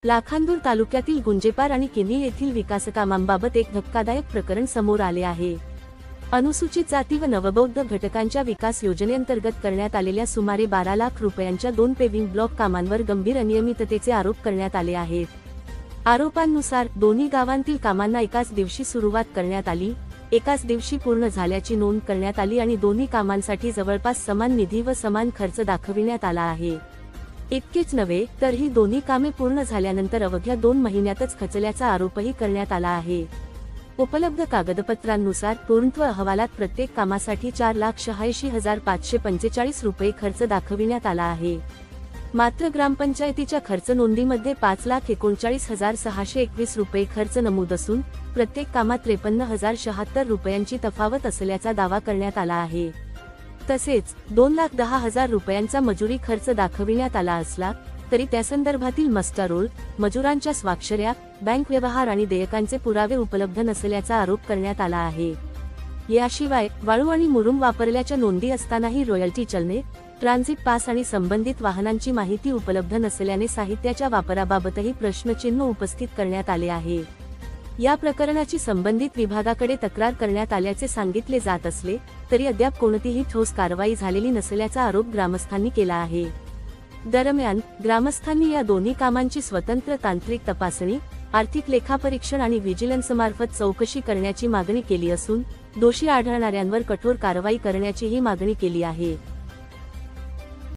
लाखांदूर तालुक्यातील गुंजेपार आणि किन्ही येथील विकासकामांबाबत एक धक्कादायक प्रकरण समोर आले आहे। अनुसूचित जाती व नवबौद्ध घटकांच्या विकास योजनेअंतर्गत करण्यात आलेल्या सुमारे 12 लाख रुपयांच्या 2 पेव्हिंग ब्लॉक कामांवर गंभीर अनियमिततेचे आरोप करण्यात आले आहेत। आरोपांनुसार दोन्ही गावांतील कामांना एकाच दिवशी सुरुवात करण्यात आली, एकाच दिवशी पूर्ण झाल्याची नोंद करण्यात आली आणि दोन्ही कामांसाठी जवळपास समान निधी व समान खर्च दाखविण्यात आला आहे। इतकेच नव्हे तर ही दोन्ही कामे पूर्ण झाल्यानंतर अवघ्या 2 महिन्यातच खचल्याचा आरोपही करण्यात आला आहे। उपलब्ध कागदपत्रांनुसार पूर्णत्व अहवालात प्रत्येक कामासाठी 4,86,545 रुपये खर्च दाखविण्यात आला आहे। मात्र ग्रामपंचायतीच्या खर्च नोंदीमध्ये 5,39,621 रुपये खर्च नमूद असून प्रत्येक कामात 53,076 रुपयांची तफावत असल्याचा दावा करण्यात आला आहे। तसेच 2,10,000 रुपयांचा मजुरी खर्च दाखविण्यात आला असला तरी त्यासंदर्भातील मस्टर रोल, मजुरांच्या स्वाक्षऱ्या, बँक व्यवहार आणि देयकांचे पुरावे उपलब्ध नसल्याचा आरोप करण्यात आला आहे। याशिवाय वाळू आणि मुरुम वापरल्याच्या नोंदी असतानाही रॉयल्टी चलने, ट्रान्झिट पास आणि संबंधित वाहनांची माहिती उपलब्ध नसल्याने साहित्याच्या वापराबाबतही प्रश्नचिन्ह उपस्थित करण्यात आले आहे। या प्रकरणाची संबंधित विभागाकडे तक्रार करण्यात आल्याचे सांगितले जात असले तरी अद्याप कोणतीही ठोस कारवाई झालेली नसल्याचा आरोप ग्रामस्थांनी केला आहे। दरम्यान ग्रामस्थांनी या दोन्ही कामांची स्वतंत्र तांत्रिक तपासणी, आर्थिक लेखापरीक्षण आणि व्हिजिलन्समार्फत चौकशी करण्याची मागणी केली असून दोषी आढळणाऱ्यांवर कठोर कारवाई करण्याचीही मागणी केली आहे।